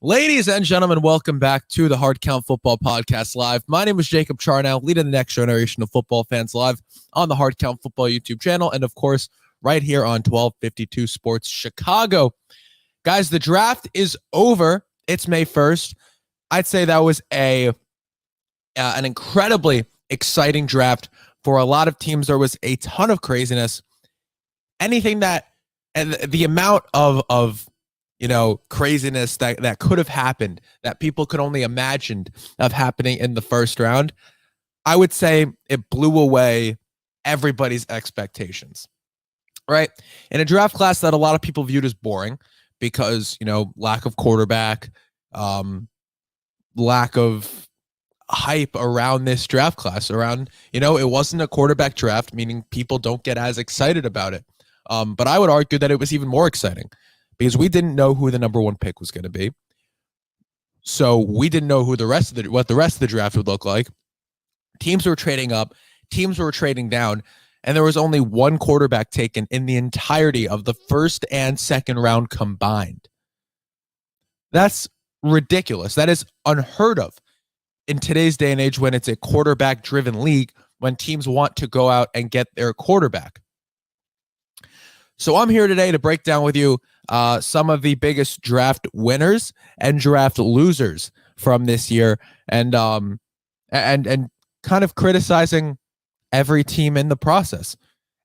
Ladies and gentlemen, welcome back to the Hard Count Football Podcast Live. My name is Jacob Charnow, leading the next generation of football fans live on the Hard Count Football YouTube channel, and of course, right here on 1252 Sports Chicago. Guys, the draft is over. It's May 1st. I'd say that was an incredibly exciting draft for a lot of teams. There was a ton of craziness. Anything that, and the amount of craziness that could have happened, that people could only imagine of happening in the first round, I would say it blew away everybody's expectations, right? In a draft class that a lot of people viewed as boring because, lack of quarterback, lack of hype around this draft class, it wasn't a quarterback draft, meaning people don't get as excited about it. But I would argue that it was even more exciting because we didn't know who the number one pick was going to be. So we didn't know who what the rest of the draft would look like. Teams were trading up, teams were trading down, and there was only one quarterback taken in the entirety of the first and second round combined. That's ridiculous. That is unheard of in today's day and age when it's a quarterback-driven league, when teams want to go out and get their quarterback. So I'm here today to break down with you some of the biggest draft winners and draft losers from this year, and kind of criticizing every team in the process.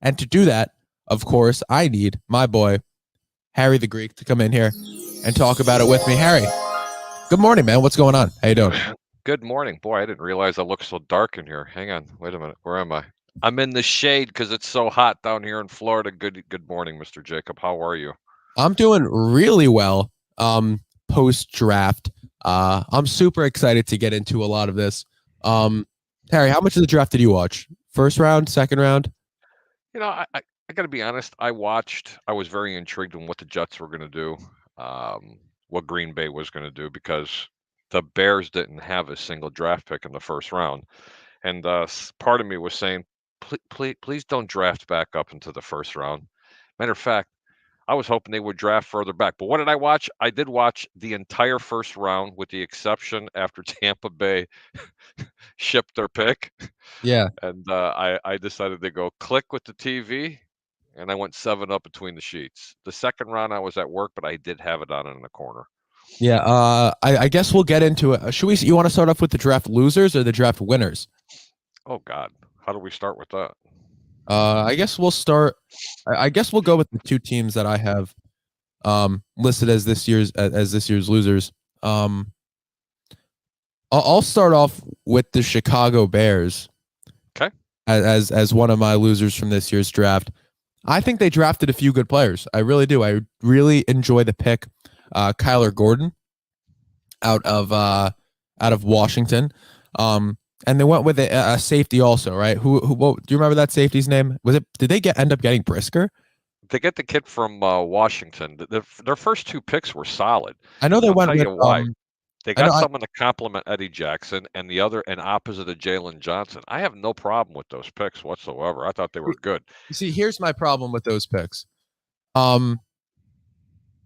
And to do that, of course, I need my boy Harry the Greek to come in here and talk about it with me. Harry, good morning, man. What's going on? How you doing? Good morning. Boy, I didn't realize I look so dark in here. Hang on. Wait a minute. Where am I? I'm in the shade because it's so hot down here in Florida. Good morning, Mr. Jacob. How are you? I'm doing really well post-draft. I'm super excited to get into a lot of this. Harry, how much of the draft did you watch? First round, second round? I got to be honest. I was very intrigued in what the Jets were going to do, what Green Bay was going to do, because the Bears didn't have a single draft pick in the first round. And part of me was saying, please don't draft back up into the first round. Matter of fact, I was hoping they would draft further back. But what did I watch? I did watch the entire first round, with the exception after Tampa Bay shipped their pick. Yeah. And I decided to go click with the TV, and I went 7 up between the sheets. The second round I was at work, but I did have it on in the corner. Yeah, I guess we'll get into it. You want to start off with the draft losers or the draft winners? Oh, God. How do we start with that? I guess we'll start. I guess we'll go with the two teams that I have listed as this year's losers. I'll start off with the Chicago Bears. Okay. As one of my losers from this year's draft. I think they drafted a few good players. I really do. I really enjoy the pick. Kyler Gordon out of Washington. And they went with a safety also, right? Who do you remember that safety's name? Did they end up getting Brisker? They get the kid from Washington. Their first 2 picks were solid. I know they went with why. They got someone to complement Eddie Jackson, and the other and opposite of Jalen Johnson. I have no problem with those picks whatsoever. I thought they were good. See, here's my problem with those picks. It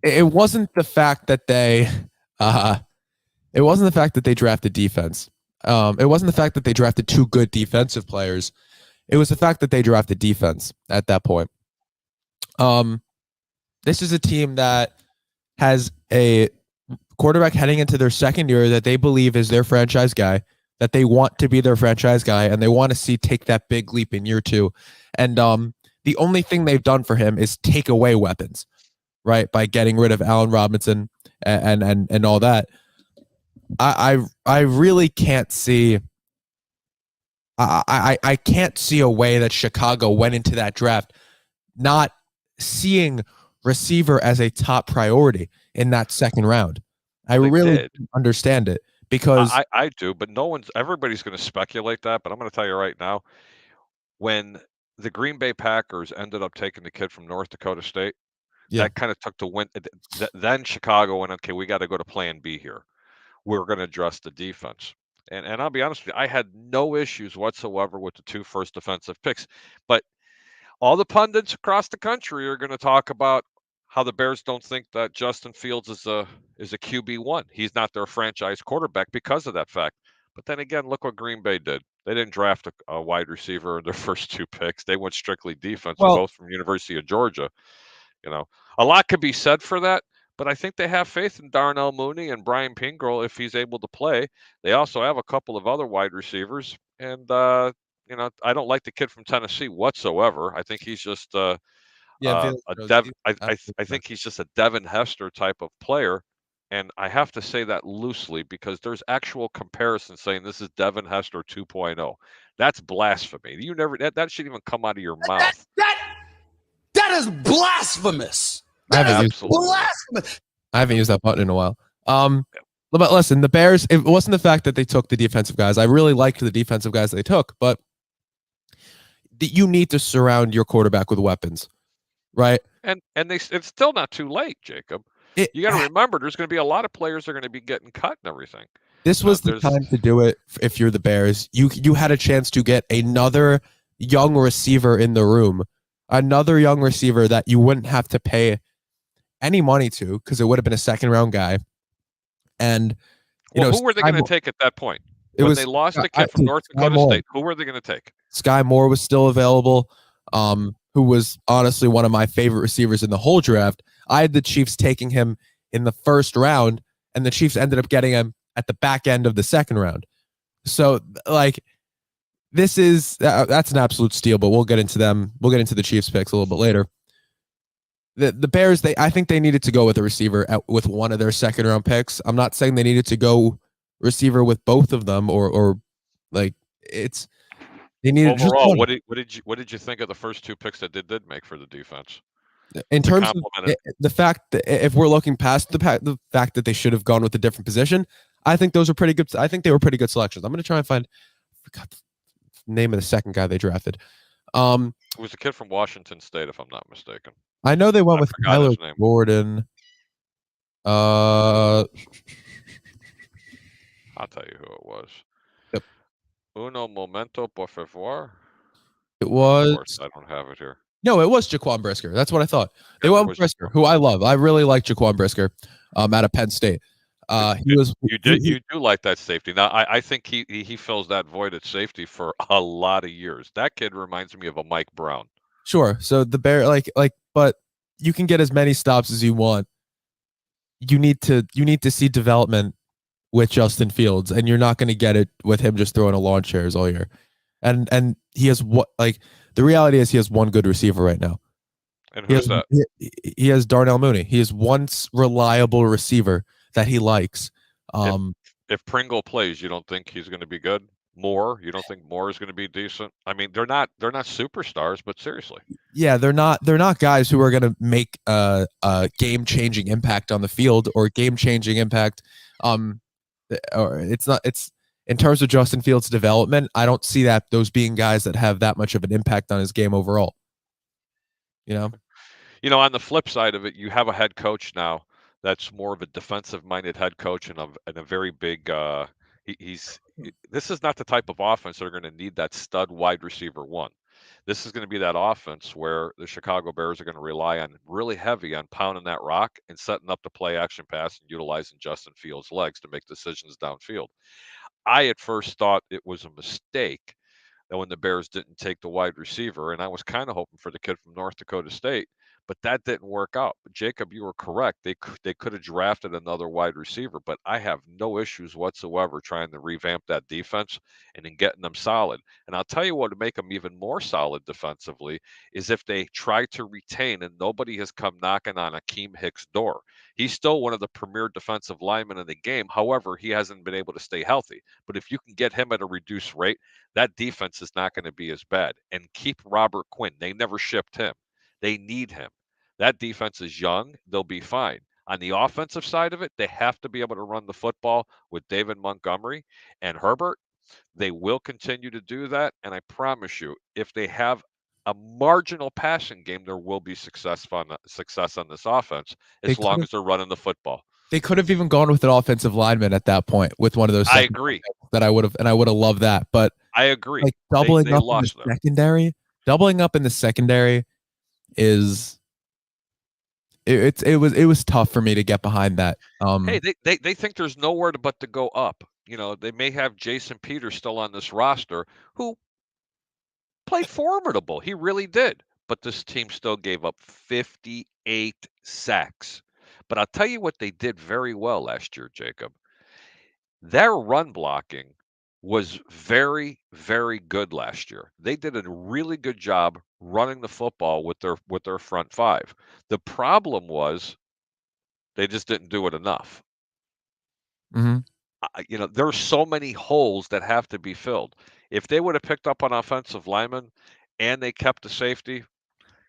wasn't the fact that they drafted defense. It wasn't the fact that they drafted 2 good defensive players. It was the fact that they drafted defense at that point. This is a team that has a quarterback heading into their second year that they believe is their franchise guy, that they want to be their franchise guy, and they want to see take that big leap in year 2. And the only thing they've done for him is take away weapons, right? By getting rid of Allen Robinson and all that. I really can't see. I can't see a way that Chicago went into that draft not seeing receiver as a top priority in that second round. I really didn't understand it because I do, but everybody's going to speculate that. But I'm going to tell you right now, when the Green Bay Packers ended up taking the kid from North Dakota State, that kind of took the win. Then Chicago went, okay, we got to go to plan B here. We're going to address the defense. And I'll be honest with you, I had no issues whatsoever with the 2 first defensive picks. But all the pundits across the country are going to talk about how the Bears don't think that Justin Fields is a QB1. He's not their franchise quarterback because of that fact. But then again, look what Green Bay did. They didn't draft a wide receiver in their first 2 picks. They went strictly defense, Well, both from University of Georgia. A lot could be said for that, but I think they have faith in Darnell Mooney and Brian Pingrell if he's able to play. They also have a couple of other wide receivers, and I don't like the kid from Tennessee whatsoever. I think he's just a Dev. I think he's just a Devin Hester type of player, and I have to say that loosely because there's actual comparison saying this is Devin Hester 2.0. That's blasphemy. You never that shouldn't even come out of your mouth. That is blasphemous. I haven't used that button in a while. But listen, the Bears, it wasn't the fact that they took the defensive guys. I really liked the defensive guys they took, but you need to surround your quarterback with weapons, right? And it's still not too late, Jacob. You got to remember, there's going to be a lot of players that are going to be getting cut and everything. This was the time to do it. If you're the Bears, you had a chance to get another young receiver in the room, another young receiver that you wouldn't have to pay any money to because it would have been a second-round guy. And who were they going to take at that point? When they lost the kid from North Dakota State, who were they going to take? Sky Moore was still available, who was honestly one of my favorite receivers in the whole draft. I had the Chiefs taking him in the first round, and the Chiefs ended up getting him at the back end of the second round. So, this is that's an absolute steal. But we'll get into them. We'll get into the Chiefs picks a little bit later. The Bears, I think they needed to go with a receiver with one of their second round picks. I'm not saying they needed to go receiver with both of them or it's they needed overall. What did you think of the first 2 picks that they did make for the defense? In terms of the fact that if we're looking past the fact that they should have gone with a different position, I think those are pretty good. I think they were pretty good selections. I'm going to try and find the name of the second guy they drafted. It was a kid from Washington State, if I'm not mistaken. I know they went with Tyler Gordon. I'll tell you who it was. Yep. Uno momento, por favor. It was. Of course, I don't have it here. No, it was Jaquan Brisker. That's what I thought. They went with Brisker, who I love. I really like Jaquan Brisker out of Penn State. You do like that safety. Now, I think he fills that void at safety for a lot of years. That kid reminds me of a Mike Brown. Sure. So the Bear, but you can get as many stops as you want. You need to see development with Justin Fields, and you're not going to get it with him just throwing a lawn chairs all year. And he has the reality is he has one good receiver right now. And who's that? He has Darnell Mooney. He is one reliable receiver that he likes. If Pringle plays, you don't think he's going to be good? Moore, you don't think Moore is going to be decent? I mean, they're not superstars, but seriously. Yeah, they're not guys who are going to make a game-changing impact on the field or game-changing impact. Or it's in terms of Justin Fields' development, I don't see those being guys that have that much of an impact on his game overall. On the flip side of it, you have a head coach now that's more of a defensive-minded head coach and a very big. This is not the type of offense they're going to need that stud wide receiver one. This is going to be that offense where the Chicago Bears are going to rely on really heavy on pounding that rock and setting up the play action pass and utilizing Justin Fields' legs to make decisions downfield. I at first thought it was a mistake that when the Bears didn't take the wide receiver, and I was kind of hoping for the kid from North Dakota State, but that didn't work out. But Jacob, you were correct. They could have drafted another wide receiver, but I have no issues whatsoever trying to revamp that defense and in getting them solid. And I'll tell you what would make them even more solid defensively is if they try to retain, and nobody has come knocking on Akeem Hicks' door. He's still one of the premier defensive linemen in the game. However, he hasn't been able to stay healthy. But if you can get him at a reduced rate, that defense is not going to be as bad. And keep Robert Quinn. They never shipped him. They need him. That defense is young. They'll be fine. On the offensive side of it, they have to be able to run the football with David Montgomery and Herbert. They will continue to do that. And I promise you, if they have a marginal passing game, there will be success on this offense as long as they're running the football. They could have even gone with an offensive lineman at that point with one of those. I agree. I would have loved that. But I agree. Doubling up in the secondary is it was tough for me to get behind that. Hey, they think there's nowhere but to go up. They may have Jason Peters still on this roster, who played formidable. He really did. But this team still gave up 58 sacks. But I'll tell you what they did very well last year, Jacob. Their run blocking was very, very good last year. They did a really good job running the football with their front five. The problem was they just didn't do it enough. Mm-hmm. There are so many holes that have to be filled. If they would have picked up an offensive lineman and they kept the safety,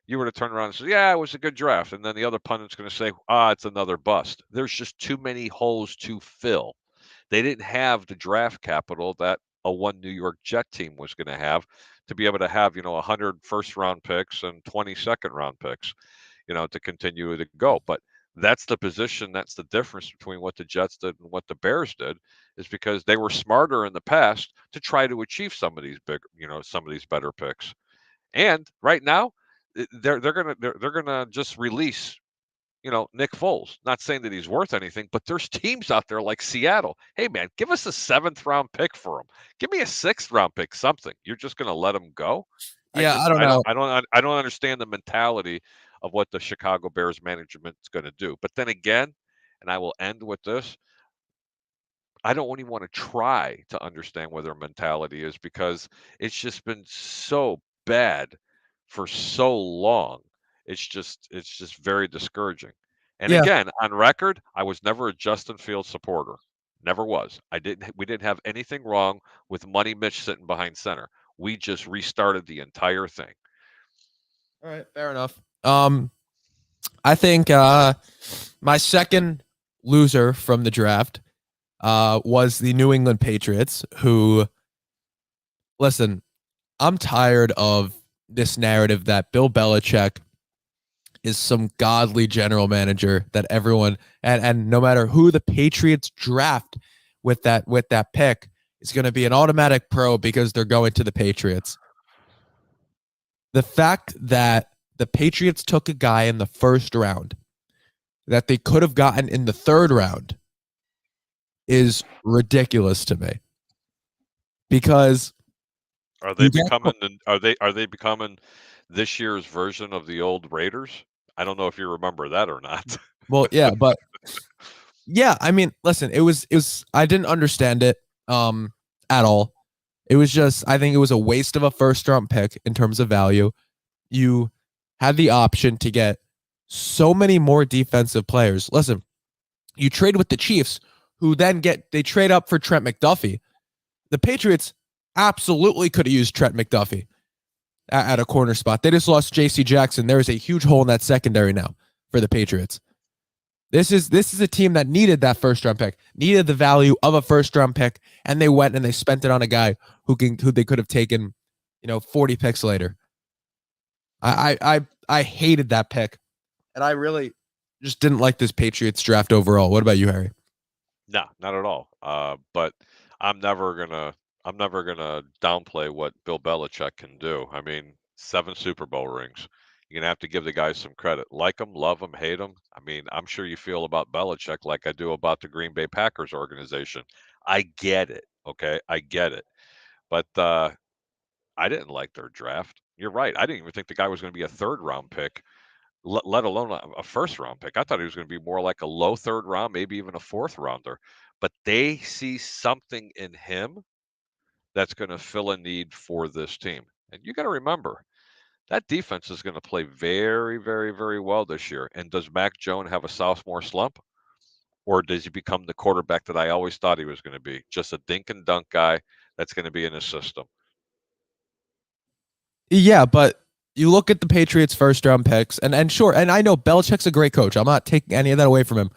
you would have turned around and said, yeah, it was a good draft. And then the other pundit's going to say, it's another bust. There's just too many holes to fill. They didn't have the draft capital that a one New York Jet team was going to have to be able to have, 100 first-round picks and 20 second-round picks, to continue to go. But that's the position, that's the difference between what the Jets did and what the Bears did, is because they were smarter in the past to try to achieve some of these some of these better picks. And right now, they're gonna just release, Nick Foles. Not saying that he's worth anything, but there's teams out there like Seattle. Hey man, give us a 7th round pick for him. Give me a 6th round pick, something. You're just gonna let him go? Yeah, I don't know. I don't understand the mentality of what the Chicago Bears management is going to do. But then again, and I will end with this, I don't even want to try to understand what their mentality is, because it's just been so bad for so long. It's just very discouraging. And Yeah. again, on record, I was never a Justin Fields supporter. Never was. We didn't have anything wrong with Money Mitch sitting behind center. We just restarted the entire thing. All right, fair enough. I think my second loser from the draft was the New England Patriots, who, listen, I'm tired of this narrative that Bill Belichick is some godly general manager that everyone, and no matter who the Patriots draft with that pick, is going to be an automatic pro because they're going to the Patriots. The fact that the Patriots took a guy in the first round that they could have gotten in the third round is ridiculous to me. Because are they becoming this year's version of the old Raiders? I don't know if you remember that or not. Well, yeah, but yeah, I mean, listen, it was I didn't understand it at all. It was just, I think it was a waste of a first round pick in terms of value. You had the option to get so many more defensive players. Listen, you trade with the Chiefs, who then they trade up for Trent McDuffie. The Patriots absolutely could have used Trent McDuffie at a corner spot. They just lost J.C. Jackson. There is a huge hole in that secondary now for the Patriots. This is a team that needed that first round pick, needed the value of a first round pick, and they went and they spent it on a guy who they could have taken, 40 picks later. I hated that pick, and I really just didn't like this Patriots draft overall. What about you, Harry? No, not at all. But I'm never gonna downplay what Bill Belichick can do. I mean, 7 Super Bowl rings. You're gonna have to give the guys some credit. Like him, love him, hate him. I mean, I'm sure you feel about Belichick like I do about the Green Bay Packers organization. I get it. Okay, I get it. But I didn't like their draft. You're right. I didn't even think the guy was going to be a 3rd round pick, let alone a 1st round pick. I thought he was going to be more like a low 3rd round, maybe even a 4th rounder. But they see something in him that's going to fill a need for this team. And you got to remember, that defense is going to play very, very, very well this year. And does Mac Jones have a sophomore slump? Or does he become the quarterback that I always thought he was going to be? Just a dink and dunk guy that's going to be in his system. Yeah, but you look at the Patriots' first round picks, and sure, and I know Belichick's a great coach. I'm not taking any of that away from him.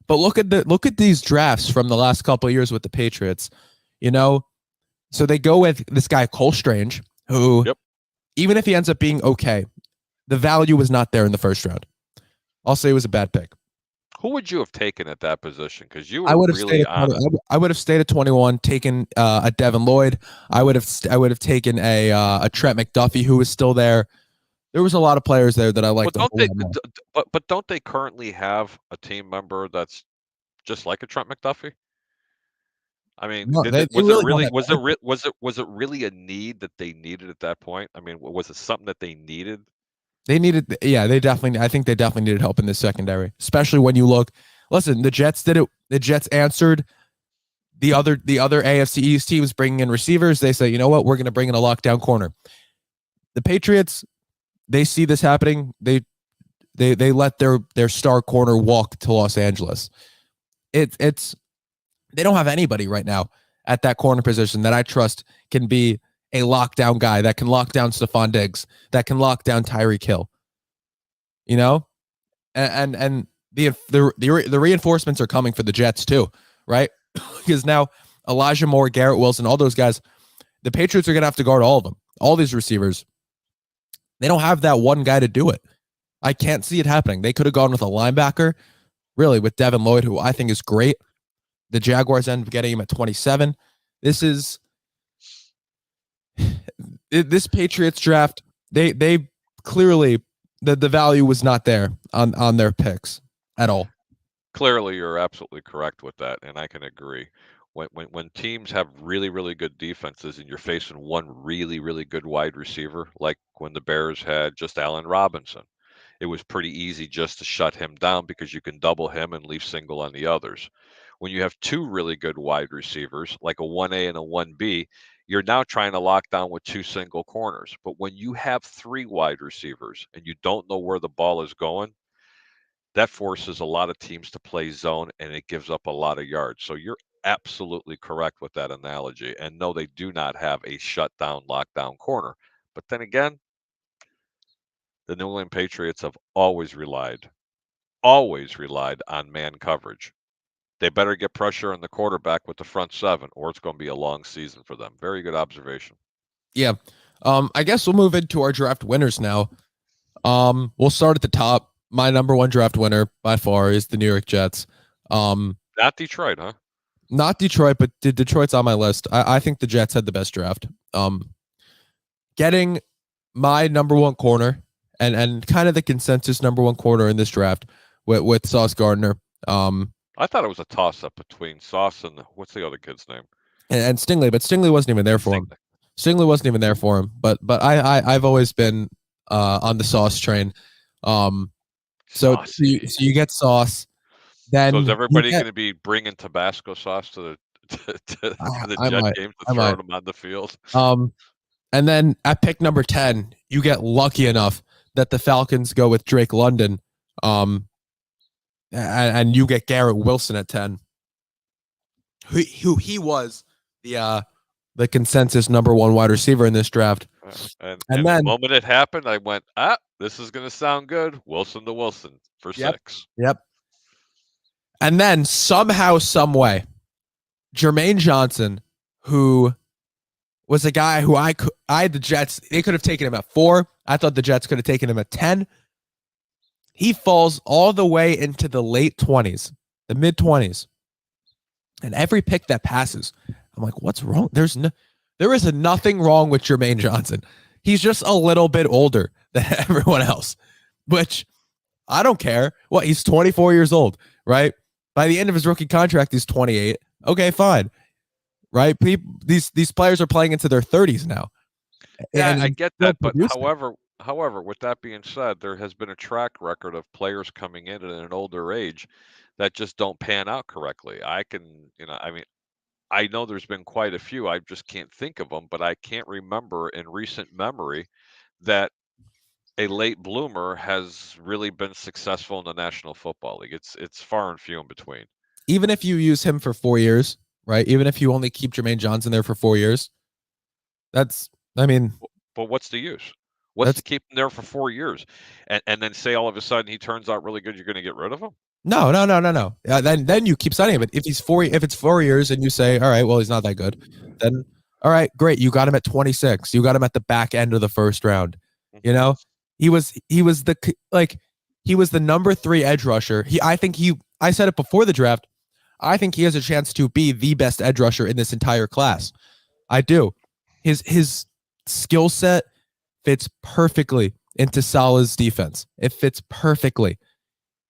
But look at these drafts from the last couple of years with the Patriots. So they go with this guy Cole Strange, who, even if he ends up being okay, the value was not there in the first round. I'll say it was a bad pick. Who would you have taken at that position? Because you were I would have really I would have stayed at 21, taken a Devin Lloyd. I would have taken a Trent McDuffie, who was still there. There was a lot of players there that I liked. But don't they currently have a team member that's just like a Trent McDuffie? I mean, No, was it really a need that they needed at that point? I mean, was it something that they needed? I think they definitely needed help in the secondary, especially when you look. Listen, the Jets did it. The Jets answered the other AFC East teams bringing in receivers. They say, you know what, we're going to bring in a lockdown corner. The Patriots, they see this happening. They let their star corner walk to Los Angeles. It's they don't have anybody right now at that corner position that I trust can be a lockdown guy that can lock down Stephon Diggs, that can lock down Tyreek Hill. You know, and the reinforcements are coming for the Jets too, right? Because now Elijah Moore, Garrett Wilson, all those guys, the Patriots are going to have to guard all of them, all these receivers. They don't have that one guy to do it. I can't see it happening. They could have gone with a linebacker, really, with Devin Lloyd, who I think is great. The Jaguars ended up getting him at 27. This Patriots draft, they clearly, the value was not there on their picks at all. Clearly, you're absolutely correct with that, and I can agree. When teams have really, really good defenses and you're facing one really, really good wide receiver, like when the Bears had just Allen Robinson, it was pretty easy just to shut him down because you can double him and leave single on the others. When you have two really good wide receivers, like a 1A and a 1B, you're now trying to lock down with two single corners. But when you have three wide receivers and you don't know where the ball is going, that forces a lot of teams to play zone and it gives up a lot of yards. So you're absolutely correct with that analogy. And no, they do not have a shutdown, lockdown corner. But then again, the New England Patriots have always relied on man coverage. They better get pressure on the quarterback with the front seven, or it's going to be a long season for them. Very good observation. Yeah. I guess we'll move into our draft winners now. We'll start at the top. My number one draft winner by far is the New York Jets. Not Detroit, huh? Not Detroit, but Detroit's on my list. I think the Jets had the best draft. Getting my number one corner and kind of the consensus number one corner in this draft with Sauce Gardner. I thought it was a toss-up between Sauce and what's the other kid's name? And Stingley, but Stingley wasn't even there for him. Stingley wasn't even there for him. But I've always been on the Sauce train. So you get Sauce. Then so is everybody going to be bringing Tabasco sauce to the Jet game to throw them on the field? And then at pick number 10, you get lucky enough that the Falcons go with Drake London. And you get Garrett Wilson at 10. Who he was the consensus number one wide receiver in this draft. And then the moment it happened, I went, this is going to sound good. Wilson to Wilson for 6. Yep. And then somehow, some way, Jermaine Johnson, who was a guy who I had the Jets, they could have taken him at 4. I thought the Jets could have taken him at 10. He falls all the way into the late 20s, the mid 20s. And every pick that passes, I'm like, what's wrong? There is nothing wrong with Jermaine Johnson. He's just a little bit older than everyone else, which I don't care. What, he's 24 years old, right? By the end of his rookie contract, he's 28. Okay, fine. Right? These players are playing into their 30s now. Yeah, I get that. But however, with that being said, there has been a track record of players coming in at an older age that just don't pan out correctly. I know there's been quite a few. I just can't think of them, but I can't remember in recent memory that a late bloomer has really been successful in the National Football League. It's far and few in between. Even if you use him for 4 years, right? Even if you only keep Jermaine Johnson there for 4 years, but what's the use? What's to keep him there for 4 years, and then say all of a sudden he turns out really good? You're going to get rid of him? No. Then you keep signing him. But if it's 4 years and you say, all right, well, he's not that good, then all right, great. You got him at 26. You got him at the back end of the first round. You know, he was the number 3 edge rusher. I said it before the draft. I think he has a chance to be the best edge rusher in this entire class. I do. His skill set fits perfectly into Salah's defense. It fits perfectly.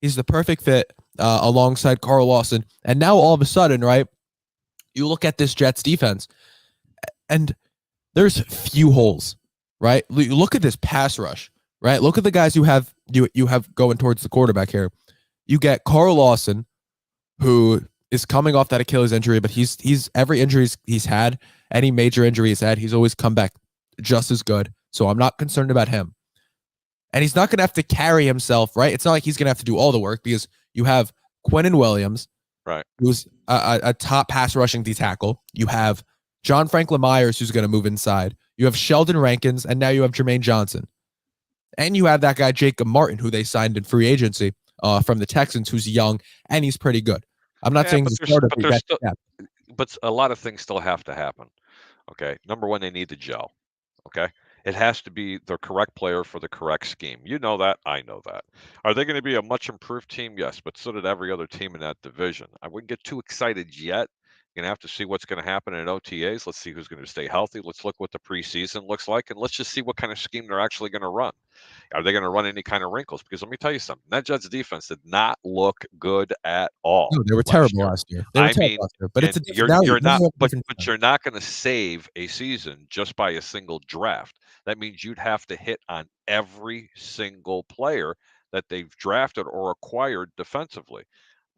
He's the perfect fit alongside Carl Lawson. And now all of a sudden, right, you look at this Jets defense and there's few holes, right? You look at this pass rush, right? Look at the guys you have going towards the quarterback here. You get Carl Lawson, who is coming off that Achilles injury, but he's every injury he's had, any major injury he's had, he's always come back just as good. So I'm not concerned about him. And he's not going to have to carry himself, right? It's not like he's going to have to do all the work because you have Quinnen Williams, right, who's a top pass rushing D tackle. You have John Franklin Myers, who's going to move inside. You have Sheldon Rankins, and now you have Jermaine Johnson. And you have that guy, Jacob Martin, who they signed in free agency from the Texans, who's young, and he's pretty good. I'm not saying but a lot of things still have to happen. Okay. Number one, they need to gel. Okay. It has to be the correct player for the correct scheme. You know that. I know that. Are they going to be a much improved team? Yes, but so did every other team in that division. I wouldn't get too excited yet. You're going to have to see what's going to happen in OTAs. Let's see who's going to stay healthy. Let's look what the preseason looks like, and let's just see what kind of scheme they're actually going to run. Are they going to run any kind of wrinkles? Because let me tell you something. That Jets defense did not look good at all. No, they were terrible last year. But you're not going to save a season just by a single draft. That means you'd have to hit on every single player that they've drafted or acquired defensively.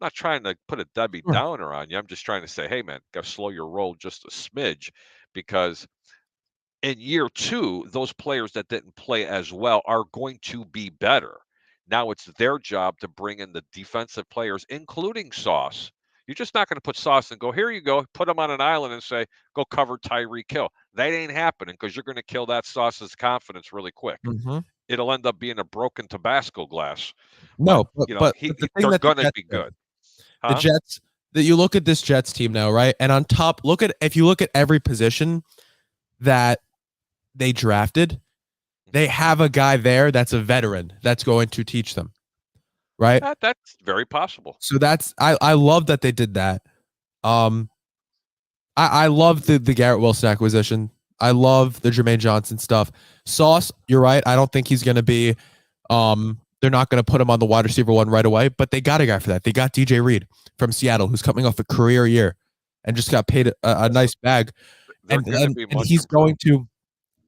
I'm not trying to put a Debbie Downer on you. I'm just trying to say, hey, man, got to slow your roll just a smidge, because in year two, those players that didn't play as well are going to be better. Now it's their job to bring in the defensive players, including Sauce. You're just not going to put Sauce and go, here you go, put him on an island and say, go cover Tyreek Hill. That ain't happening, because you're going to kill that Sauce's confidence really quick. Mm-hmm. It'll end up being a broken Tabasco glass. No, but they're going to be good. Huh? The Jets, that you look at this Jets team now, right? And on top, if you look at every position that they drafted, they have a guy there that's a veteran that's going to teach them, right? That's very possible. So I love that they did that. I love the Garrett Wilson acquisition. I love the Jermaine Johnson stuff. Sauce, you're right. I don't think he's going to be. They're not going to put him on the wide receiver one right away, but they got a guy for that. They got DJ Reed from Seattle, who's coming off a career year and just got paid a nice bag. And he's going to.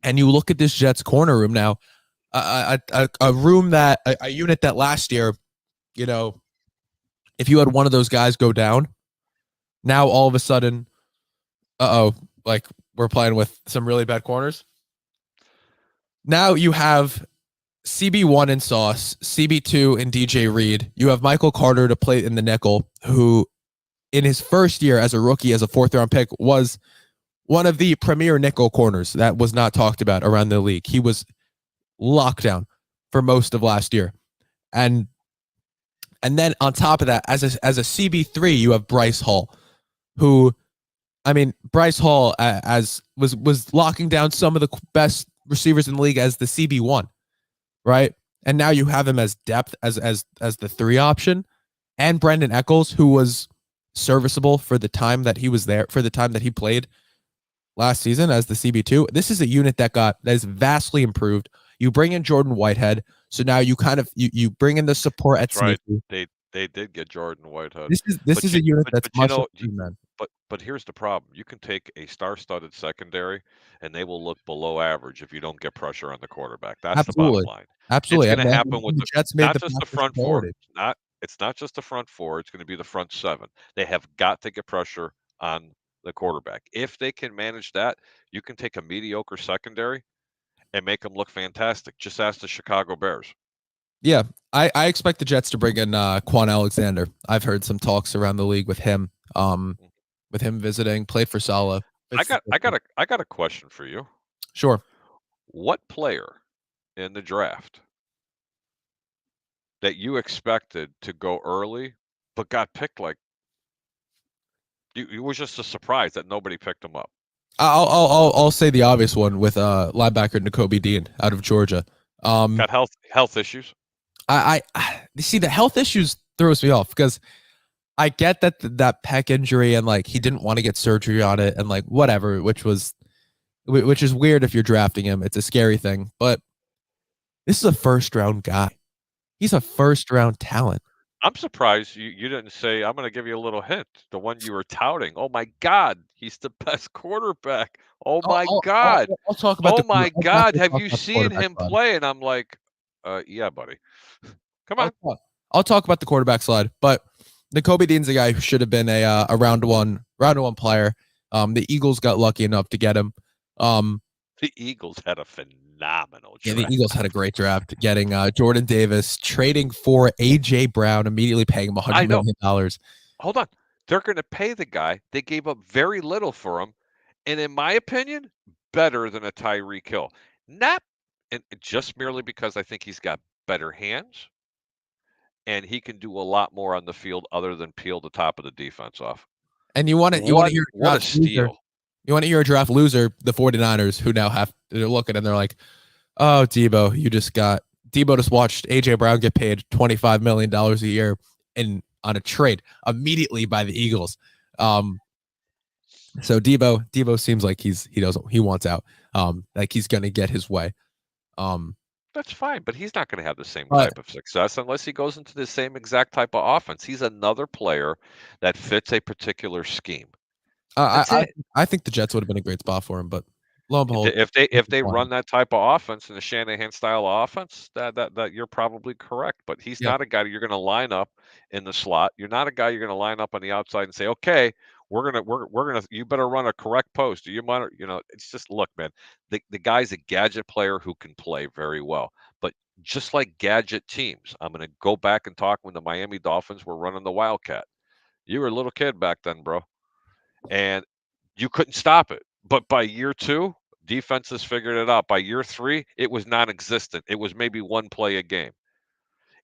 And you look at this Jets corner room now, a unit that last year, if you had one of those guys go down, now all of a sudden, like we're playing with some really bad corners. Now you have CB1 in Sauce, CB2 in DJ Reed. You have Michael Carter to play in the nickel, who in his first year as a rookie, as a 4th-round pick, was one of the premier nickel corners that was not talked about around the league. He was locked down for most of last year. And then on top of that, as a CB3, you have Bryce Hall, who, Bryce Hall was locking down some of the best receivers in the league as the CB1, right? And now you have him as depth as the 3 option, and Brendan Eccles, who was serviceable for the time that he was there, for the time that he played last season as the CB2. This is a unit that is vastly improved. You bring in Jordan Whitehead, so now you kind of you bring in the support at right. safety. They did get Jordan Whitehead. This is a unit that's much improved, man. But here's the problem. You can take a star-studded secondary, and they will look below average if you don't get pressure on the quarterback. That's the bottom line. Absolutely. It's going to happen with the Jets not just the front 4. It's not just the front 4. It's going to be the front 7. They have got to get pressure on the quarterback. If they can manage that, you can take a mediocre secondary and make them look fantastic. Just ask the Chicago Bears. Yeah, I expect the Jets to bring in Quan Alexander. I've heard some talks around the league with him visiting, played for Salah. I got a question for you. Sure. What player in the draft that you expected to go early but got picked like it was just a surprise that nobody picked him up? I'll say the obvious one with linebacker Nakobe Dean out of Georgia. Got health issues. I see the health issues throws me off, because I get that pec injury and like he didn't want to get surgery on it and like whatever, which is weird if you're drafting him. It's a scary thing, but This is a first-round guy. He's a first-round talent. I'm surprised you didn't say, I'm going to give you a little hint. The one you were touting. Oh my God, he's the best quarterback. Oh my God. I'll talk about Oh the my I'll God. definitely Have talk you about the seen quarterback him slide. play? And I'm like, yeah, buddy. Come on. I'll talk about the quarterback slide, but Nakobe Dean's a guy who should have been a round one player. The Eagles got lucky enough to get him. The Eagles had a phenomenal Yeah, draft. the Eagles had a great draft, getting Jordan Davis, trading for A.J. Brown, immediately paying him $100 million. Hold on. They're going to pay the guy. They gave up very little for him. And in my opinion, better than a Tyreek Hill. Not and just merely because I think he's got better hands and he can do a lot more on the field other than peel the top of the defense off. And you want to hear what a steal. You want to hear a draft loser, the 49ers, who now they're looking and they're like, oh, Debo, Debo just watched A.J. Brown get paid $25 million a year on a trade immediately by the Eagles. So Debo seems like he wants out. Like he's gonna get his way. That's fine, but he's not going to have the same type of success unless he goes into the same exact type of offense. He's another player that fits a particular scheme. I think the Jets would have been a great spot for him, but lo and behold, if they run that type of offense in the Shanahan style offense, that you're probably correct. But he's not a guy you're going to line up in the slot. You're not a guy you're going to line up on the outside and say, okay, we're gonna you better run a correct post. Do you mind? It's just look, man. The guy's a gadget player who can play very well. But just like gadget teams, I'm going to go back and talk when the Miami Dolphins were running the Wildcat. You were a little kid back then, bro. And you couldn't stop it. But by year 2, defenses figured it out. By year 3, it was non-existent. It was maybe one play a game.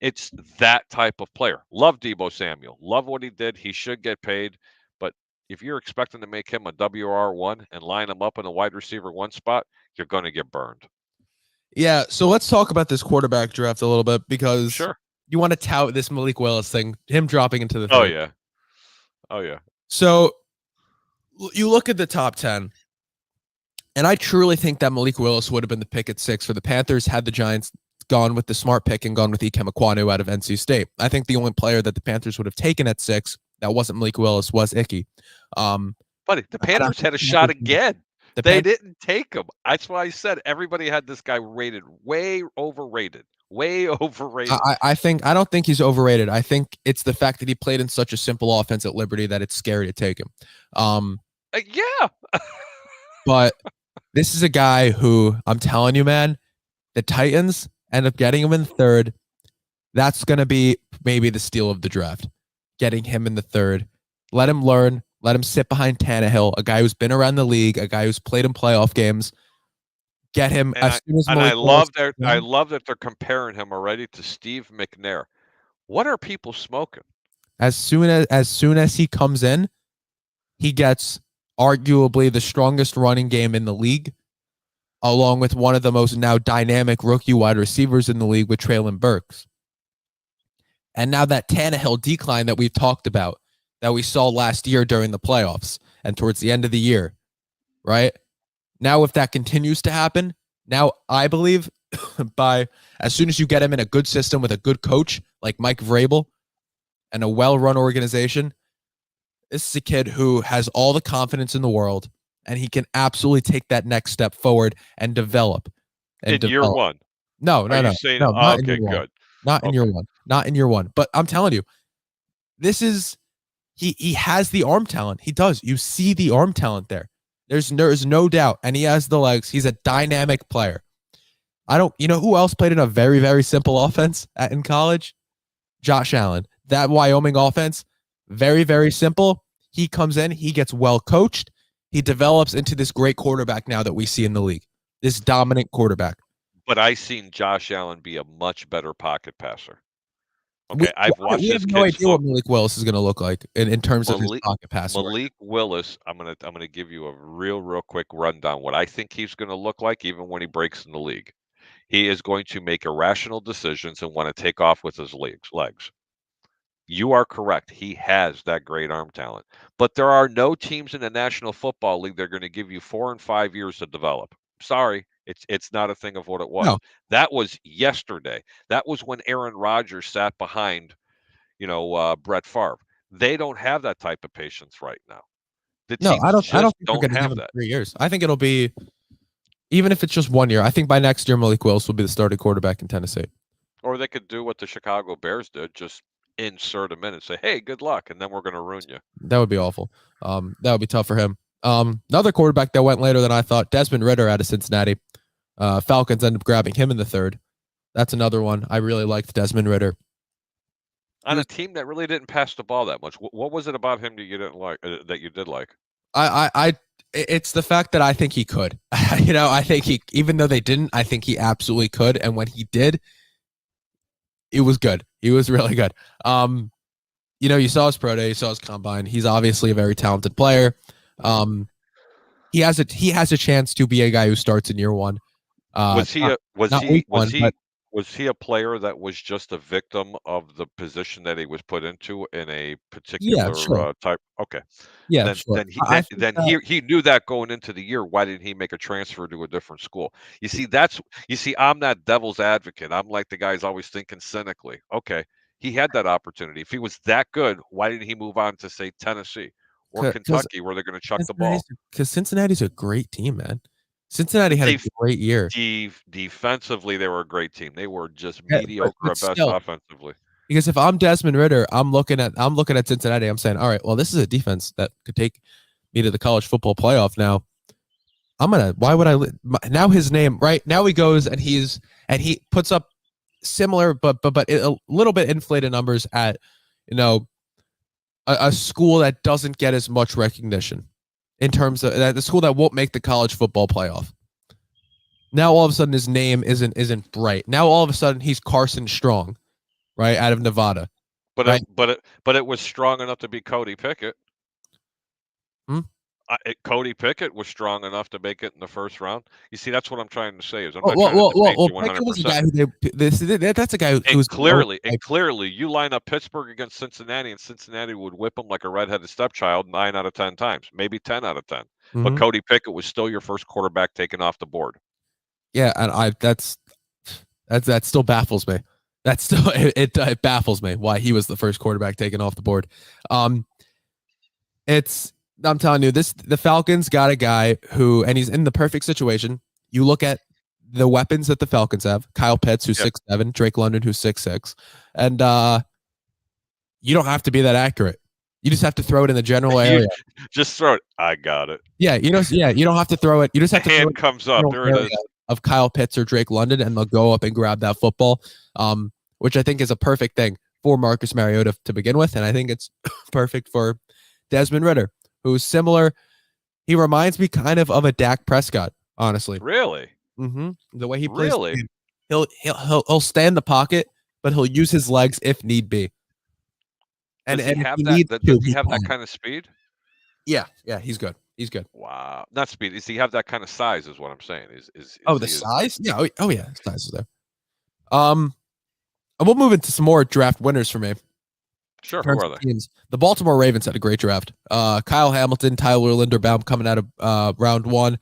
It's that type of player. Love Debo Samuel. Love what he did. He should get paid. But if you're expecting to make him a WR1 and line him up in a wide receiver 1 spot, you're going to get burned. Yeah, so let's talk about this quarterback draft a little bit because Sure. You want to tout this Malik Willis thing, him dropping into the third. Oh, yeah. So you look at the top 10, and I truly think that Malik Willis would have been the pick at 6 for the Panthers had the Giants gone with the smart pick and gone with Ikem Ekwonu out of NC State. I think the only player that the Panthers would have taken at 6 that wasn't Malik Willis was Icky. Buddy, the Panthers had a shot again. They didn't take him. That's why I said everybody had this guy rated way overrated. Way overrated. I don't think he's overrated. I think it's the fact that he played in such a simple offense at Liberty that it's scary to take him. Yeah. But this is a guy who, I'm telling you, man, the Titans end up getting him in third. That's going to be maybe the steal of the draft. Getting him in the third. Let him learn. Let him sit behind Tannehill, a guy who's been around the league, a guy who's played in playoff games. Get him and as soon as I love that they're comparing him already to Steve McNair. What are people smoking? As soon as he comes in, he gets arguably the strongest running game in the league, along with one of the most now dynamic rookie wide receivers in the league with Treylon Burks. And now that Tannehill decline that we've talked about, that we saw last year during the playoffs and towards the end of the year, right? Now, if that continues to happen, now I believe as soon as you get him in a good system with a good coach like Mike Vrabel and a well-run organization, this is a kid who has all the confidence in the world, and he can absolutely take that next step forward and develop. Year 1? No. Okay, good. Not in year one. But I'm telling you, this is he has the arm talent. He does. You see the arm talent there. There's no doubt, and he has the legs. He's a dynamic player. You know who else played in a very, very simple offense in college? Josh Allen. That Wyoming offense, very, very simple. He comes in, he gets well coached. He develops into this great quarterback now that we see in the league, this dominant quarterback. But I've seen Josh Allen be a much better pocket passer. Okay, I've watched. We have no idea what Malik Willis is going to look like in terms of his pocket passing. Malik Willis, I'm gonna give you a real quick rundown what I think he's going to look like, even when he breaks in the league. He is going to make irrational decisions and want to take off with his legs. You are correct. He has that great arm talent, but there are no teams in the National Football League that are going to give you 4 and 5 years to develop. Sorry, It's not a thing of what it was. No, That was yesterday. That was when Aaron Rodgers sat behind, Brett Favre. They don't have that type of patience right now. The no, teams I don't just think they're don't going to give have him that. 3 years. I think it'll be, even if it's just 1 year, I think by next year Malik Willis will be the starting quarterback in Tennessee. Or they could do what the Chicago Bears did, just insert him in and say, "Hey, good luck," and then we're going to ruin you. That would be awful. That would be tough for him. Another quarterback that went later than I thought, Desmond Ridder out of Cincinnati. Falcons ended up grabbing him in the 3rd. That's another one. I really liked Desmond Ridder. On a team that really didn't pass the ball that much. What was it about him that you didn't like, that you did like? It's the fact that I think he could. I think he, even though they didn't, I think he absolutely could. And when he did, it was good. He was really good. You saw his pro day, you saw his combine. He's obviously a very talented player. He has a chance to be a guy who starts in year 1. Was he a player that was just a victim of the position that he was put into in a particular sure. type? Okay. Yeah, sure. He knew that going into the year. Why didn't he make a transfer to a different school? You see, I'm that devil's advocate. I'm like the guy's always thinking cynically. Okay, he had that opportunity. If he was that good, why didn't he move on to, say, Tennessee or Kentucky, where they're going to chuck the ball? Because Cincinnati's a great team, man. Cincinnati had a great year. Defensively, they were a great team. They were just mediocre at best offensively. Because if I'm Desmond Ridder, I'm looking at Cincinnati. I'm saying, all right, well, this is a defense that could take me to the college football playoff. Now, why would I? Now his name, right now he goes and he puts up similar, but a little bit inflated numbers at, a school that doesn't get as much recognition in terms of the school that won't make the college football playoff. Now all of a sudden his name isn't bright. Now all of a sudden he's Carson Strong, right, out of Nevada. But right? It was strong enough to be Cody Pickett. Cody Pickett was strong enough to make it in the first round. You see, that's what I'm trying to say. Is I'm not trying to debate you 100%. Pickett was a guy that's a guy who was clearly you line up Pittsburgh against Cincinnati, and Cincinnati would whip them like a redheaded stepchild 9 out of 10 times, maybe 10 out of 10. Mm-hmm. But Cody Pickett was still your first quarterback taken off the board. Yeah, and that still baffles me. That's still it baffles me why he was the first quarterback taken off the board. I'm telling you, the Falcons got a guy who, and he's in the perfect situation. You look at the weapons that the Falcons have: Kyle Pitts, who's 6'7", Drake London, who's 6'6", and you don't have to be that accurate. You just have to throw it in the general area. Just throw it. I got it. Yeah, you don't have to throw it. You just have to. Hand comes up. There it is. Of Kyle Pitts or Drake London, and they'll go up and grab that football, which I think is a perfect thing for Marcus Mariota to begin with, and I think it's perfect for Desmond Ridder, who's similar. He reminds me kind of a Dak Prescott, honestly. Really? Mm-hmm. The way he plays. Really? He'll stay in the pocket, but he'll use his legs if need be. Does he have that kind of speed? Yeah, he's good. He's good. Wow, not speed. Does he have that kind of size? Is what I'm saying. Size? Yeah. Oh yeah, size is there. And we'll move into some more draft winners for me. Sure. Who are they? Teams. The Baltimore Ravens had a great draft. Kyle Hamilton, Tyler Linderbaum coming out of round 1.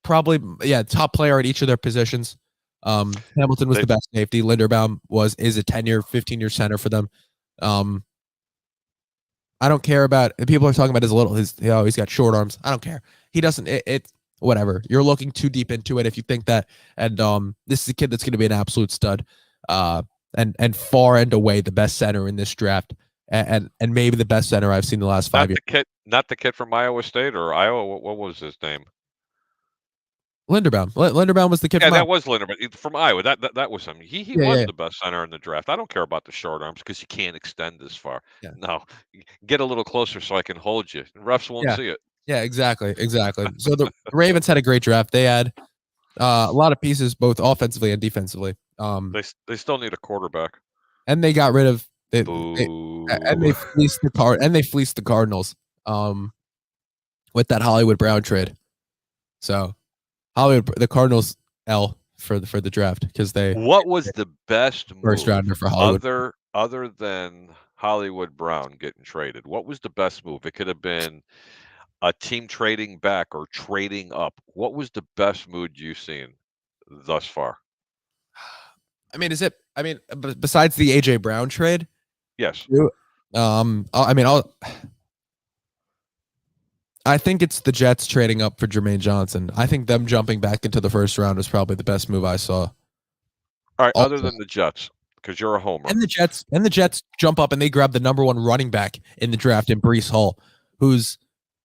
Probably, top player at each of their positions. Hamilton was the best safety. Linderbaum is a 10-year, 15-year center for them. I don't care about. People are talking about he's got short arms. I don't care. He doesn't. Whatever. You're looking too deep into it if you think that. And this is a kid that's going to be an absolute stud. And far and away the best center in this draft, and maybe the best center I've seen in the last 5 years. Not the kid from Iowa State or Iowa. What was his name? Linderbaum. Linderbaum was the kid. Yeah, that was Linderbaum from Iowa. That was him. He was the best center in the draft. I don't care about the short arms because you can't extend this far. Yeah. No, get a little closer so I can hold you. Refs won't see it. Yeah, exactly. So the Ravens had a great draft. They had a lot of pieces, both offensively and defensively. They still need a quarterback, and they got rid of they fleeced the Cardinals with that Hollywood Brown trade. So the Cardinals for the draft because they. What was the best first rounder for Hollywood other than Hollywood Brown getting traded? What was the best move? It could have been a team trading back or trading up, what was the best move you've seen thus far? I mean, besides the AJ Brown trade, Yes. I think it's the Jets trading up for Jermaine Johnson. I think them jumping back into the first round is probably the best move I saw. All right, other Also. than the Jets, because you're a homer. And the Jets jump up and they grab the number one running back in the draft in Brees Hall, who's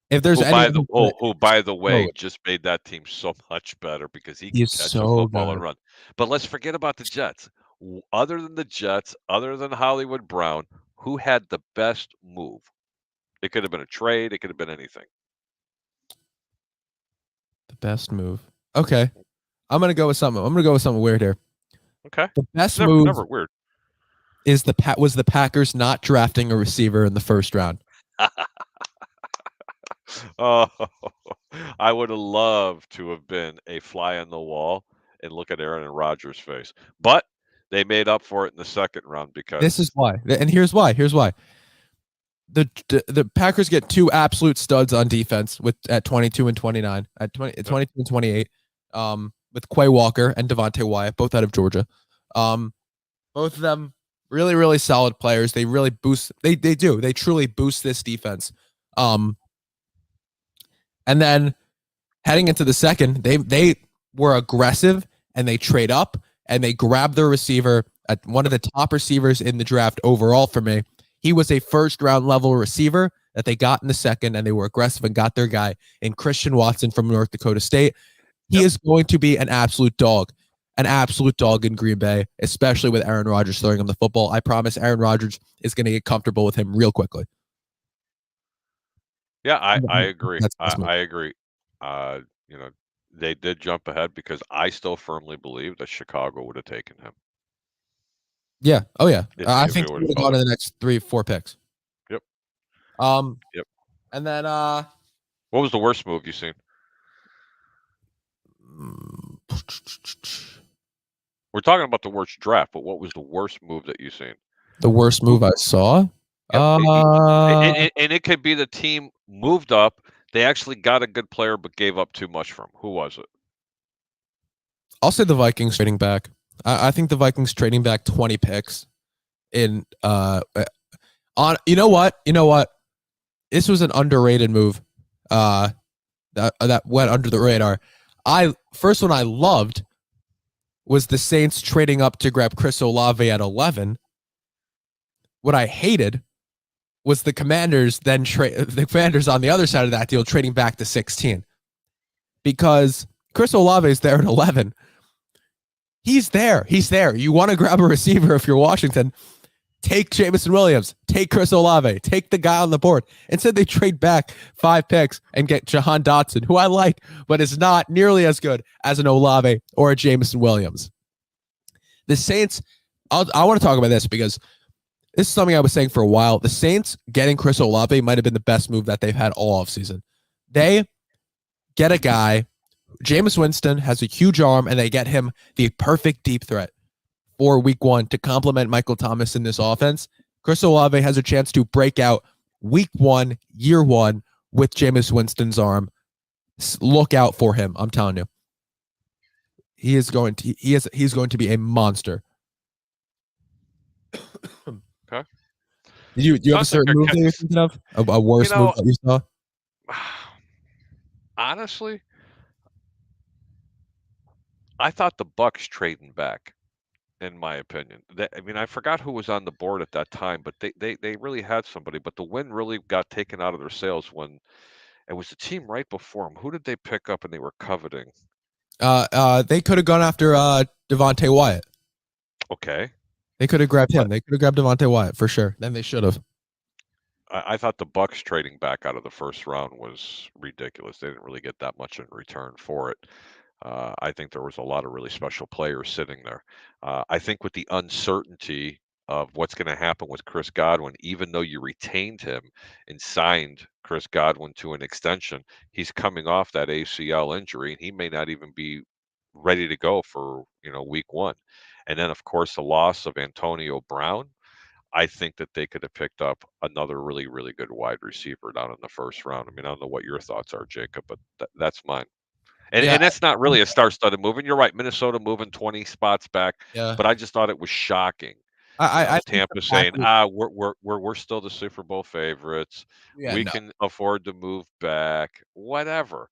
if there's who by the way just made that team so much better because he can he's catch so a football good. and run. But let's forget about the Jets. Other than the Jets, other than Hollywood Brown, who had the best move? It could have been a trade. It could have been anything. The best move. Okay, I'm gonna go with something weird here. Okay, the best never, move never weird. is the Packers not drafting a receiver in the first round. Oh, I would have loved to have been a fly on the wall and look at Aaron and Rodgers' face, but they made up for it in the second round because This is why, and here's why. The Packers get two absolute studs on defense at 22 and 29, at 22 and 28, with Quay Walker and Devontae Wyatt, both out of Georgia. Both of them really, really solid players. They really boost. They truly boost this defense. And then heading into the second, they were aggressive and they trade up and they grab their receiver at one of the top receivers in the draft overall for me. He was a first round level receiver that they got in the second, and they were aggressive and got their guy in Christian Watson from North Dakota State. He is going to be an absolute dog in Green Bay, especially with Aaron Rodgers throwing him the football. I promise Aaron Rodgers is going to get comfortable with him real quickly. Yeah, I agree. I agree. They did jump ahead because I still firmly believe that Chicago would have taken him. Yeah. Oh, yeah. I If think it he would would have have gone gone. to the next 3-4 picks. Yep. Yep. And then What was the worst move you've seen? We're talking about the worst draft, but what was the worst move that you've seen? The worst move I saw? And it could be the team moved up. They actually got a good player, but gave up too much for him. Who was it? I'll say the Vikings trading back. I think the Vikings trading back 20 picks in on you know what? This was an underrated move. That went under the radar. First one I loved was the Saints trading up to grab Chris Olave at 11. What I hated was the Commanders the Commanders on the other side of that deal trading back to 16. Because Chris Olave is there at 11. He's there. You want to grab a receiver if you're Washington, take Jameson Williams, take Chris Olave, take the guy on the board. Instead, they trade back 5 picks and get Jahan Dotson, who I like, but is not nearly as good as an Olave or a Jameson Williams. The Saints, I want to talk about this because this is something I was saying for a while. The Saints getting Chris Olave might have been the best move that they've had all offseason. They get a guy, Jameis Winston has a huge arm, and they get him the perfect deep threat for week 1 to complement Michael Thomas in this offense. Chris Olave has a chance to break out week 1, year 1 with Jameis Winston's arm. Look out for him. I'm telling you. He's going to be a monster. Okay. Do you have a certain move that you're thinking of? A worse move that you saw? Honestly, I thought the Bucks trading back, in my opinion. I forgot who was on the board at that time, but they really had somebody. But the win really got taken out of their sails when it was the team right before them. Who did they pick up and they were coveting? They could have gone after Devontae Wyatt. Okay. They could have grabbed him. They could have grabbed Devontae Wyatt for sure. Then they should have. I thought the Bucks trading back out of the first round was ridiculous. They didn't really get that much in return for it. I think there was a lot of really special players sitting there. I think with the uncertainty of what's going to happen with Chris Godwin, even though you retained him and signed Chris Godwin to an extension, he's coming off that ACL injury and he may not even be ready to go for week 1. And then of course the loss of Antonio Brown. I think that they could have picked up another really, really good wide receiver down in the first round. I mean, I don't know what your thoughts are, Jacob, but that's mine. Yeah, And that's not really a star-studded move. And you're right, Minnesota moving 20 spots back, yeah. but I just thought it was shocking. I think the Tampa saying, Packers. we're still the Super Bowl favorites. Yeah, We no. can afford to move back. Whatever.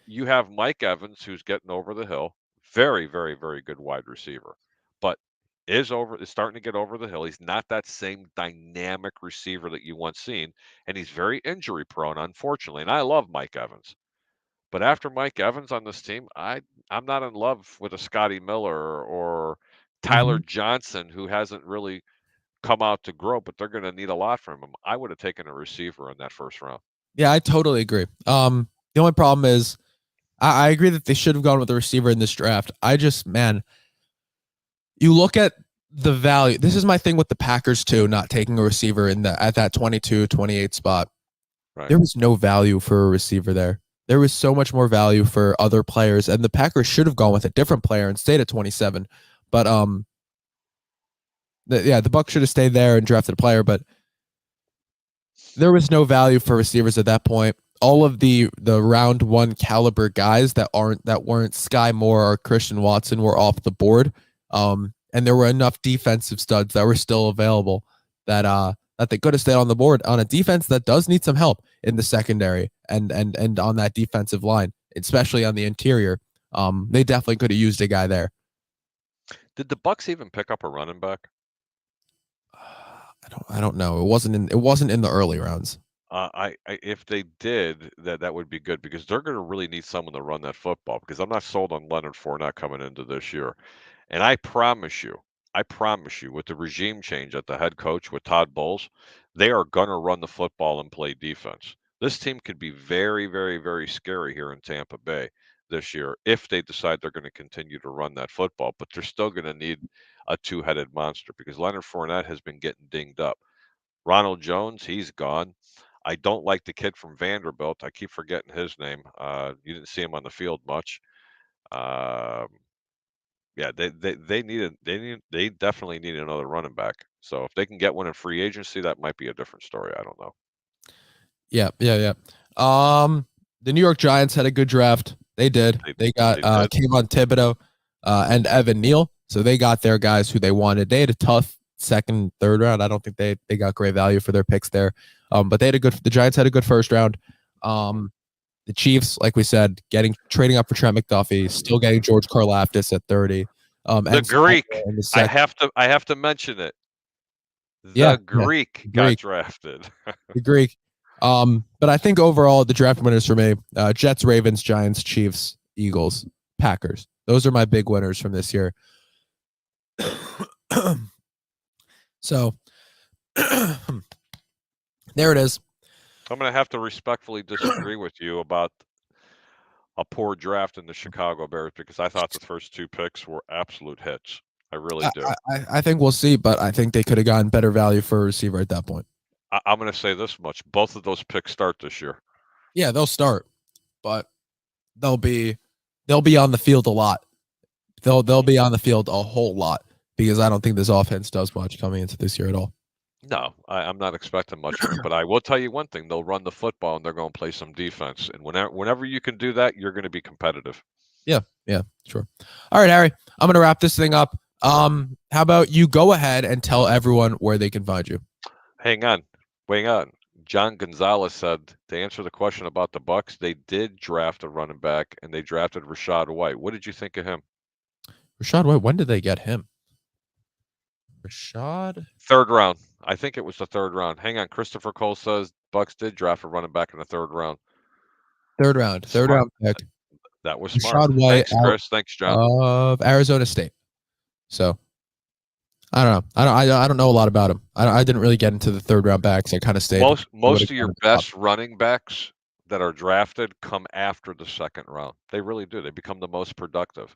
You have Mike Evans, who's getting over the hill. Very, very, very good wide receiver, but is starting to get over the hill. He's not that same dynamic receiver that you once seen, and he's very injury prone, unfortunately. And I love Mike Evans. But after Mike Evans on this team, I'm not in love with a Scotty Miller or Tyler Mhm. Johnson, who hasn't really come out to grow, but they're going to need a lot from him. I would have taken a receiver in that first round. Yeah, I totally agree. The only problem is I agree that they should have gone with a receiver in this draft. I just, man, you look at the value. This is my thing with the Packers too, not taking a receiver at that 22, 28 spot. Right. There was no value for a receiver there. There was so much more value for other players, and the Packers should have gone with a different player and stayed at 27. But the Bucs should have stayed there and drafted a player, but there was no value for receivers at that point. All of the round one caliber guys that weren't Sky Moore or Christian Watson were off the board. And there were enough defensive studs that were still available that they could have stayed on the board on a defense that does need some help in the secondary and on that defensive line, especially on the interior. They definitely could have used a guy there. Did the Bucs even pick up a running back? I don't know. It wasn't in the early rounds. If they did, that would be good because they're going to really need someone to run that football. Because I'm not sold on Leonard Fournette coming into this year, and I promise you, with the regime change at the head coach with Todd Bowles, they are going to run the football and play defense. This team could be very, very, very scary here in Tampa Bay this year if they decide they're going to continue to run that football. But they're still going to need a two-headed monster because Leonard Fournette has been getting dinged up. Ronald Jones, he's gone. I don't like the kid from Vanderbilt. I keep forgetting his name. You didn't see him on the field much. Yeah, they definitely need another running back. So if they can get one in free agency, that might be a different story. I don't know. Yeah. The New York Giants had a good draft. They did. They got Kayvon Thibodeau and Evan Neal. So they got their guys who they wanted. They had a tough second, third round. I don't think they got great value for their picks there. But the Giants had a good first round. The Chiefs, like we said, trading up for Trent McDuffie, still getting George Karlaftis at 30. The Greek. I have to mention it. The Greek got drafted. The Greek. But I think overall the draft winners for me, Jets, Ravens, Giants, Chiefs, Eagles, Packers. Those are my big winners from this year. So there it is. I'm going to have to respectfully disagree with you about a poor draft in the Chicago Bears because I thought the first two picks were absolute hits. I really do. I think we'll see, but I think they could have gotten better value for a receiver at that point. I'm going to say this much. Both of those picks start this year. Yeah, they'll start, but they'll be on the field a lot. They'll be on the field a whole lot because I don't think this offense does much coming into this year at all. No, I'm not expecting much of it, but I will tell you one thing. They'll run the football and they're going to play some defense. And whenever you can do that, you're going to be competitive. Yeah, sure. All right, Harry, I'm going to wrap this thing up. How about you go ahead and tell everyone where they can find you? Hang on. John Gonzalez said to answer the question about the Bucs, they did draft a running back and they drafted Rachaad White. What did you think of him? Rachaad White, when did they get him? Rachaad? Third round. I think it was the third round. Hang on. Christopher Cole says Bucs did draft a running back in the third round. Third round pick. That was smart. Rachaad White. Thanks, Chris. Thanks, John. Of Arizona State. So I don't know. I don't know a lot about him. I didn't really get into the third round backs. I kind of stayed. Most of your best running backs that are drafted come after the second round. They really do. They become the most productive.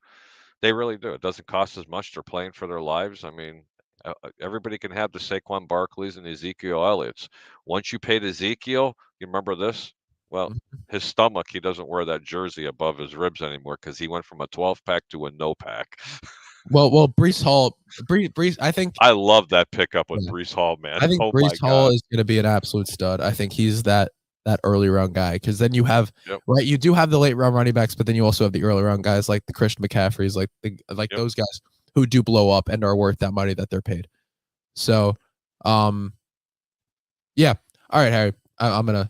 They really do. It doesn't cost as much. They're playing for their lives. I mean, everybody can have the Saquon Barkleys and Ezekiel Elliott's. Once you paid Ezekiel, you remember this? Well, his stomach, he doesn't wear that jersey above his ribs anymore because he went from a 12-pack to a no-pack. Well, Breece Hall, Breece. I think I love that pickup with Yeah. Breece Hall, man. I think Oh my Breece Hall God. is going to be an absolute stud. I think he's that early round guy, because then you have Yep. right. You do have the late round running backs, but then you also have the early round guys like the Christian McCaffreys, like Yep. those guys who do blow up and are worth that money that they're paid. So, yeah. All right, Harry. I'm gonna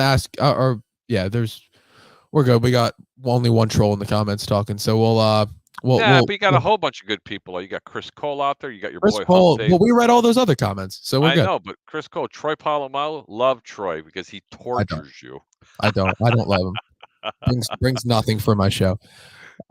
ask. We're good. We got only one troll in the comments talking, so But you got a whole bunch of good people. You got Chris Cole out there. You got your Chris boy Cole. Hump Day. Well, we read all those other comments, so we're I good. know, but Chris Cole, Troy Polamalu, love Troy because he tortures you. I don't love him. Brings nothing for my show.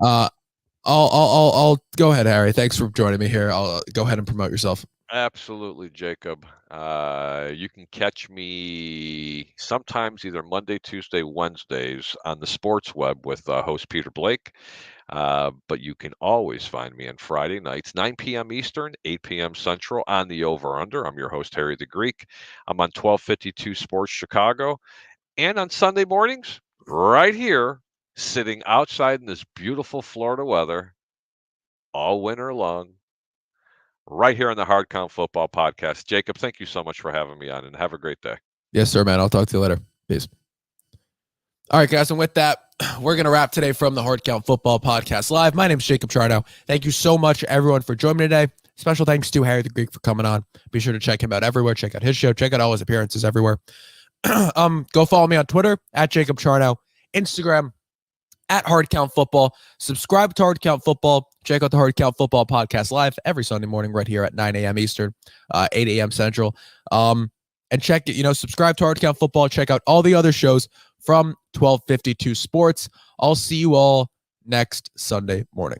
I'll go ahead, Harry. Thanks for joining me here. I'll go ahead and promote yourself. Absolutely, Jacob. You can catch me sometimes either Monday, Tuesday, Wednesdays on the Sports Web with host Peter Blake. But you can always find me on Friday nights, 9 p.m. Eastern, 8 p.m. Central on the Over Under. I'm your host, Harry the Greek. I'm on 1252 Sports Chicago. And on Sunday mornings, right here, sitting outside in this beautiful Florida weather all winter long, right here on the Hard Count Football Podcast. Jacob, thank you so much for having me on, and have a great day. Yes, sir, man. I'll talk to you later. Peace. All right, guys, and with that, we're going to wrap today from the Hard Count Football Podcast Live. My name is Jacob Charnow. Thank you so much, everyone, for joining me today. Special thanks to Harry the Greek for coming on. Be sure to check him out everywhere. Check out his show. Check out all his appearances everywhere. Go follow me on Twitter, at Jacob Charnow, Instagram, at Hard Count Football. Subscribe to Hard Count Football. Check out the Hard Count Football Podcast Live every Sunday morning right here at 9 a.m. Eastern, 8 a.m. Central. And check it, subscribe to Hard Count Football. Check out all the other shows from 1252 Sports. I'll see you all next Sunday morning.